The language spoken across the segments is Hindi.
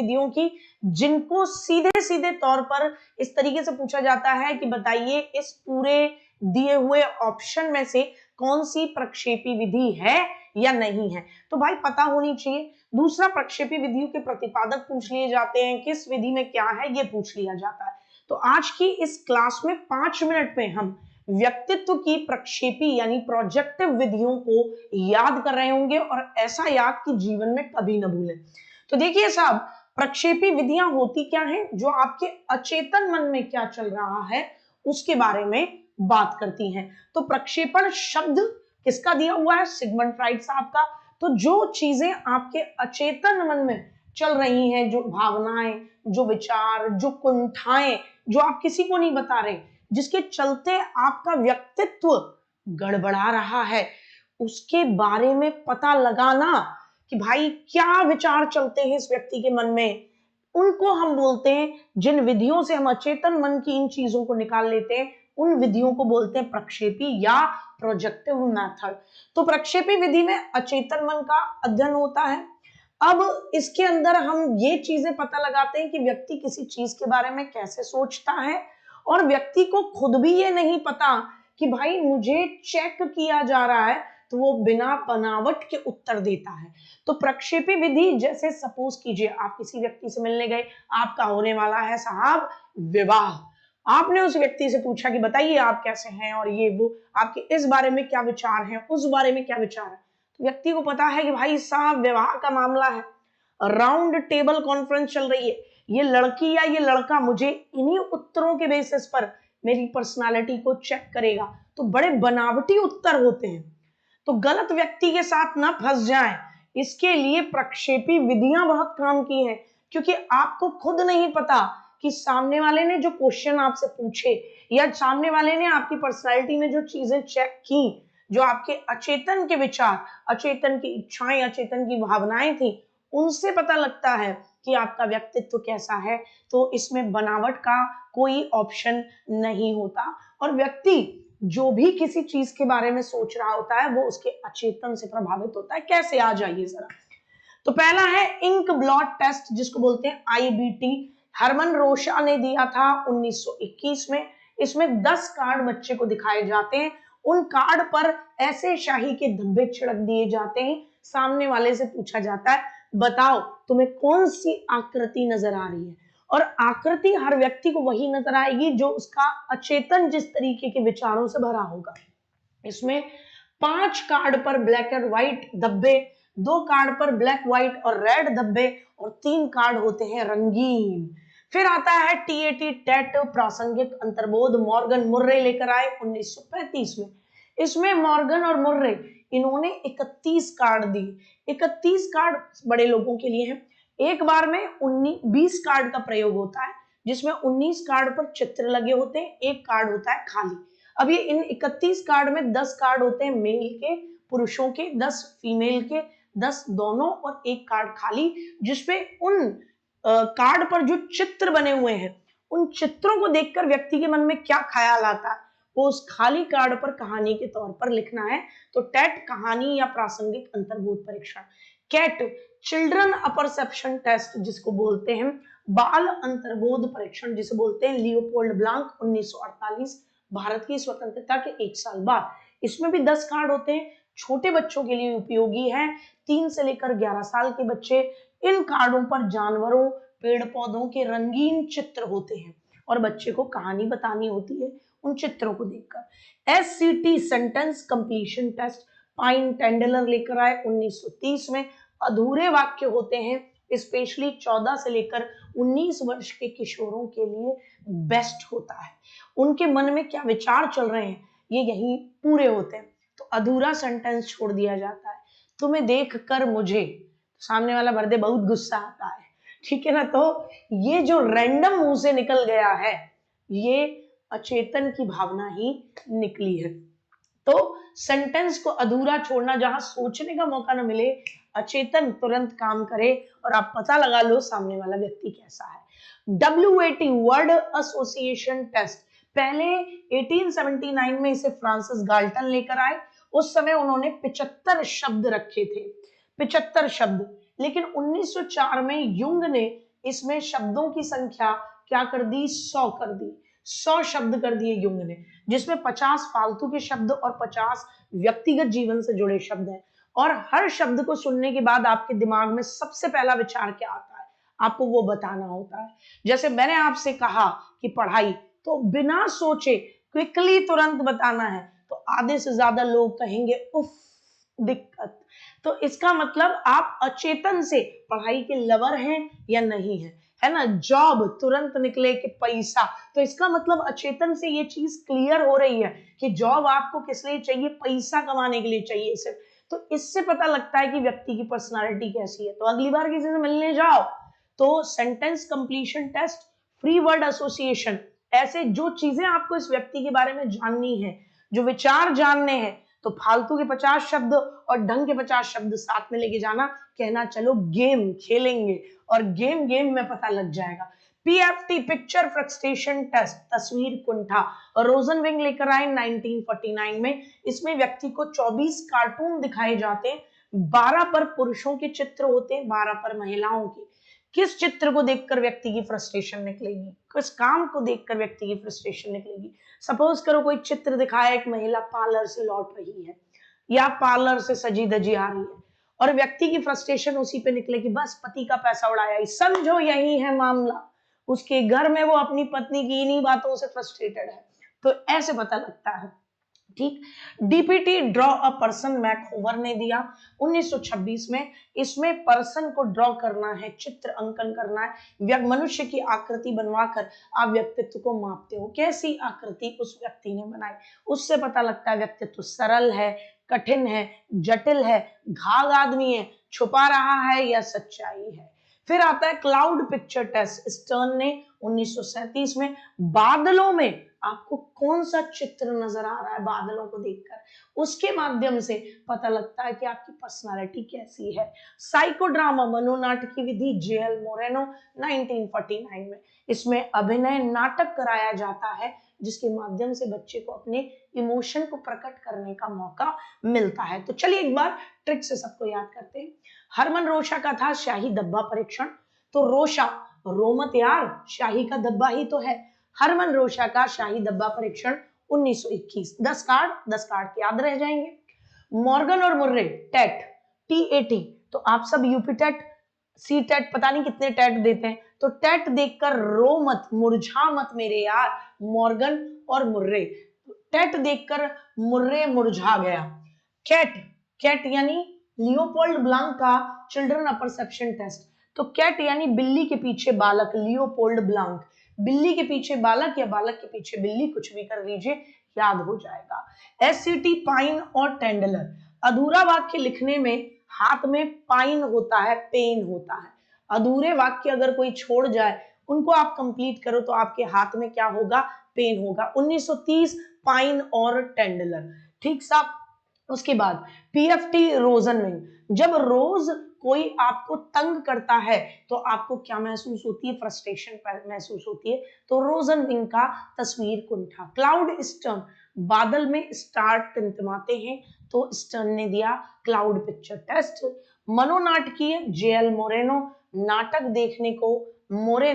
विधियों की, जिनको सीधे सीधे तौर पर इस तरीके से पूछा जाता है कि बताइए इस पूरे दिए हुए ऑप्शन में से कौन सी प्रक्षेपी विधि है या नहीं है। तो भाई पता होनी चाहिए। दूसरा, प्रक्षेपी विधियों के प्रतिपादक पूछ लिए जाते हैं, किस विधि में क्या है ये पूछ लिया जाता है। तो आज की इस क्लास में 5 मिनट में हम व्यक्तित्व की प्रक्षेपी यानी प्रोजेक्टिव विधियों को याद कर रहे होंगे, और ऐसा याद कि जीवन में कभी न भूलें। तो देखिए साहब, प्रक्षेपी विधियां होती क्या हैं? जो आपके अचेतन मन में क्या चल रहा है उसके बारे में बात करती हैं। तो प्रक्षेपण शब्द किसका दिया हुआ है? सिगमंड फ्राइड साहब का। तो जो चीजें आपके अचेतन मन में चल रही हैं, जो भावनाएं, जो विचार, जो कुंठाएं, जो आप किसी को नहीं बता रहे, जिसके चलते आपका व्यक्तित्व गड़बड़ा रहा है, उसके बारे में पता लगाना कि भाई क्या विचार चलते हैं इस व्यक्ति के मन में, उनको हम बोलते हैं, जिन विधियों से हम अचेतन मन की इन चीजों को निकाल लेते हैं, उन विधियों को बोलते हैं प्रक्षेपी या प्रोजेक्टिव मेथड। तो प्रक्षेपी विधि में अचेतन मन का अध्ययन होता है। अब इसके अंदर हम ये चीजें पता लगाते हैं कि व्यक्ति किसी चीज के बारे में कैसे सोचता है, और व्यक्ति को खुद भी ये नहीं पता कि भाई मुझे चेक किया जा रहा है, तो वो बिना बनावट के उत्तर देता है। तो प्रक्षेपी विधि, जैसे सपोज कीजिए आप किसी व्यक्ति से मिलने गए, आपका होने वाला है साहब विवाह, आपने उस व्यक्ति से पूछा कि बताइए आप कैसे हैं और ये वो, आपके इस बारे में क्या विचार हैं, उस बारे में क्या विचार है। तो व्यक्ति को पता है कि भाई साहब विवाह का मामला है, राउंड टेबल कॉन्फ्रेंस चल रही है, ये लड़की या ये लड़का मुझे इन्हीं उत्तरों के बेसिस पर मेरी पर्सनालिटी को चेक करेगा। तो बड़े बनावटी उत्तर होते हैं, तो गलत व्यक्ति के साथ ना फंस जाएं, इसके लिए प्रक्षेपी विधियां बहुत काम की हैं। क्योंकि आपको खुद नहीं पता कि सामने वाले ने जो क्वेश्चन आपसे पूछे, या सामने वाले ने आपकी पर्सनालिटी में जो चीजें चेक की, जो आपके अचेतन के विचार, अचेतन की इच्छाएं, अचेतन की भावनाएं थी, उनसे पता लगता है कि आपका व्यक्तित्व कैसा है। तो इसमें बनावट का कोई ऑप्शन नहीं होता, और व्यक्ति जो भी किसी चीज के बारे में सोच रहा होता है वो उसके अचेतन से प्रभावित होता है। कैसे? आ जाइए जरा। तो पहला है इंक ब्लॉट टेस्ट, जिसको बोलते हैं आईबीटी। हरमन रोशा ने दिया था 1921 में। इसमें 10 कार्ड बच्चे को दिखाए जाते हैं, उन कार्ड पर ऐसे शाही के धब्बे छिड़क दिए जाते हैं, सामने वाले से पूछा जाता है बताओ तुम्हें कौन सी आकृति नजर आ रही है, और आकृति हर व्यक्ति को वही नजर आएगी जो उसका अचेतन जिस तरीके के विचारों से भरा होगा। इसमें 5 कार्ड पर ब्लैक एंड व्हाइट धब्बे, 2 कार्ड पर ब्लैक व्हाइट और रेड धब्बे, और 3 कार्ड होते हैं रंगीन। फिर आता है टीएटी टेट प्रासंगिक अंतर्बोध, मॉर्गन मुर्रे लेकर आए 1935 में। इसमें मॉर्गन और मुर्रे इन्होंने 31 कार्ड दी। 31 कार्ड बड़े लोगों के लिए हैं। एक बार में 20 कार्ड का प्रयोग होता है, जिसमें 19 कार्ड पर चित्र लगे होते हैं, एक कार्ड होता है खाली। अब ये इन 31 कार्ड में 10 कार्ड होते हैं मेल के, पुरुषों के, 10 फीमेल के, 10 दोनों, और एक कार्ड खाली, जिसपे उन कार्ड पर जो चित्र बने हुए हैं, उन चित्रों को देखकर व्यक्ति के मन में क्या ख्याल आता है वो उस खाली कार्ड पर कहानी के तौर पर लिखना है। तो टेट कहानी या प्रासंगिक अंतर्बोध परीक्षण। कैट चिल्ड्रन अपरसेप्शन टेस्ट, जिसको बोलते हैं बाल अंतर्बोध परीक्षण, जिसे बोलते हैं लियोपोल्ड ब्लांक 1948, भारत की स्वतंत्रता के 1 साल बाद। इसमें भी 10 कार्ड होते हैं, छोटे बच्चों के लिए उपयोगी है, 3 से लेकर 11 साल के बच्चे। इन कार्डों पर जानवरों, पेड़ पौधों के रंगीन चित्र होते हैं, और बच्चे को कहानी बतानी होती है उन चित्रों को देखकर। एससीटी सेंटेंस कंप्लीशन टेस्ट, पाइन टेंडलर लेकर आए 1930 में। अधूरे वाक्य होते हैं, स्पेशली 14 से लेकर 19 वर्ष के किशोरों के लिए बेस्ट होता है। उनके मन में क्या विचार चल रहे हैं ये यही पूरे होते हैं। तो अधूरा सेंटेंस छोड़ दिया जाता है। तुम्हें देखकर मुझे, सामने वाला भर दे बहुत गुस्सा आता है, ठीक है ना। तो ये जो रैंडम मुंह से निकल गया है, ये अचेतन की भावना ही निकली है। तो सेंटेंस को अधूरा छोड़ना, जहां सोचने का मौका न मिले, अचेतन तुरंत काम करे और आप पता लगा लो सामने वाला व्यक्ति कैसा है। WAT वर्ड एसोसिएशन टेस्ट, पहले 1879 में इसे फ्रांसिस गाल्टन लेकर आए। उस समय उन्होंने 75 शब्द रखे थे, 75 शब्द। लेकिन 1904 में युंग ने इसमें शब्दों की संख्या क्या कर दी, 100 कर दी, 100 शब्द कर दिए युंग ने, जिसमें 50 फालतू के शब्द और 50 व्यक्तिगत जीवन से जुड़े शब्द हैं। और हर शब्द को सुनने के बाद आपके दिमाग में सबसे पहला विचार क्या आता है, आपको वो बताना होता है। जैसे मैंने आपसे कहा कि पढ़ाई, तो बिना सोचे क्विकली तुरंत बताना है, तो आधे से ज्यादा लोग कहेंगे उफ दिक्कत। तो इसका मतलब आप अचेतन से पढ़ाई के लवर हैं या नहीं है, है ना। जॉब, तुरंत निकले कि पैसा, तो इसका मतलब अचेतन से ये चीज क्लियर हो रही है कि जॉब आपको किस लिए चाहिए, पैसा कमाने के लिए चाहिए सिर्फ। तो इससे पता लगता है कि व्यक्ति की पर्सनालिटी कैसी है। तो अगली बार किसी से मिलने जाओ तो sentence completion test, free word association, ऐसे जो चीजें आपको इस व्यक्ति के बारे में जाननी है, जो विचार जानने हैं, तो फालतू के 50 शब्द और ढंग के 50 शब्द साथ में लेके जाना, कहना चलो गेम खेलेंगे, और गेम गेम में पता लग जाएगा। पीएफटी, पिक्चर फ्रस्ट्रेशन टेस्ट, तस्वीर कुंठा, रोजनविंग लेकर आए 1949 में। इसमें व्यक्ति को 24 कार्टून दिखाए जाते हैं, 12 पर पुरुषों के चित्र होते हैं, 12 पर महिलाओं के। किस चित्र को देखकर व्यक्ति की फ्रस्ट्रेशन निकलेगी, किस काम को देखकर व्यक्ति की फ्रस्ट्रेशन निकलेगी। सपोज करो कोई चित्र दिखाया, एक महिला पार्लर से लौट रही है या पार्लर से सजी धजी आ रही है, और व्यक्ति की फ्रस्ट्रेशन उसी पे निकले कि बस पति का पैसा उड़ाया, समझो यही है मामला। उसके घर में वो अपनी पत्नी की इन्हीं बातों से फ्रस्ट्रेटेड है। तो ऐसे पता लगता है, ठीक। डीपीटी, ड्रॉ अ पर्सन, मैकहोवर ने दिया 1926 में। इसमें पर्सन को ड्रॉ करना है, चित्र अंकन करना है, मनुष्य की आकृति बनवाकर आप व्यक्तित्व को मापते हो, कैसी आकृति उस व्यक्ति ने बनाई, उससे पता लगता है व्यक्तित्व सरल है, कठिन है, जटिल है, घाघ आदमी है, छुपा रहा है या सच्चाई है। फिर आता है क्लाउड पिक्चर टेस्ट, स्टर्न ने 1937 में। बादलों में आपको कौन सा चित्र नजर आ रहा है, बादलों को देखकर उसके माध्यम से पता लगता है कि आपकी पर्सनालिटी कैसी है। साइकोड्रामा, मनोनाटकी विधि, जेएल मोरेनो 1949 में। इसमें अभिनय नाटक कराया जाता है, जिसके माध्यम से बच्चे को अपने इमोशन को प्रकट करने का मौका मिलता है। तो चलिए एक बार ट्रिक से सबको याद करते हैं। हरमन रोशा का था शाही डब्बा परीक्षण, तो रोशा, रोमत यार, शाही का डब्बा ही तो है। हरमन रोशा का शाही डब्बा परीक्षण 1921, 10 कार्ड याद रह जाएंगे। मॉर्गन और मुर्रे, टेट, टीएटी, तो आप सब यूपी टेट, सी टेट, पता नहीं कितने टेट देते हैं, तो टेट देखकर रो मत, मुरझा मत मेरे यार, मॉर्गन और मुर्रे। टेट देखकर मुर्रे मुरझा गया। कैट, कैट यानी लियोपोल्ड ब्लांक का चिल्ड्रन परसेप्शन टेस्ट, तो कैट यानी बिल्ली के पीछे बालक, लियोपोल्ड ब्लांक, बिल्ली के पीछे बालक या बालक के पीछे बिल्ली, कुछ भी कर लीजिए, याद हो जाएगा। एससीटी, पाइन और टेंडलर, अधूरा वाक्य लिखने में हाथ में पाइन होता है, पेन होता है। अधूरे वाक्य अगर कोई छोड़ जाए, उनको आप कंप्लीट करो तो आपके हाथ में क्या होगा, पेन होगा। 1930, पाइन और टेंडलर, ठीक साहब। उसके बाद पीएफटी, रोजनविंग, जब रोज कोई आपको तंग करता है तो आपको क्या महसूस होती है, फ्रस्ट्रेशन महसूस होती है, तो रोजनविंग का तस्वीर कुंठा। क्लाउड, स्टर्न, बादल में स्टार टिमटिमाते हैं, तो स्टर्न ने दिया क्लाउड पिक्चर टेस्ट। मनोनाटकीय, जेएल मोरेनो, नाटक देखने को मोरे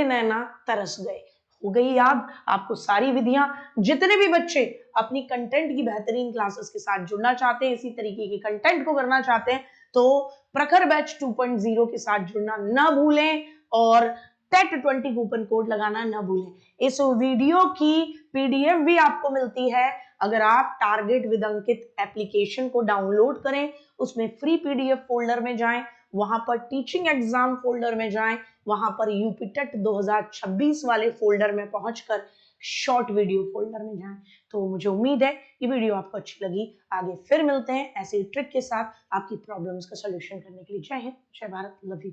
नैना तरस गए। हो गई याद आपको सारी विधियां। जितने भी बच्चे अपनी कंटेंट की बेहतरीन क्लासेस के साथ जुड़ना चाहते हैं, इसी तरीके के कंटेंट को करना चाहते हैं, तो प्रखर बैच 2.0 के साथ जुड़ना ना भूलें, और टेट 20 कूपन कोड लगाना ना भूलें। इस वीडियो की पीडीएफ भी आपको मिलती है अगर आप टारगेट विद अंकित एप्लीकेशन को डाउनलोड करें। उसमें फ्री पीडीएफ फोल्डर में जाएं, वहां पर टीचिंग एग्जाम फोल्डर में जाएं, वहां पर यूपी टेट 2026 वाले फोल्डर में पहुंचकर शॉर्ट वीडियो फोल्डर में जाएं। तो मुझे उम्मीद है ये वीडियो आपको अच्छी लगी। आगे फिर मिलते हैं ऐसे ट्रिक के साथ आपकी प्रॉब्लम्स का सॉल्यूशन करने के लिए। जय हिंद, जय भारत, लव यू।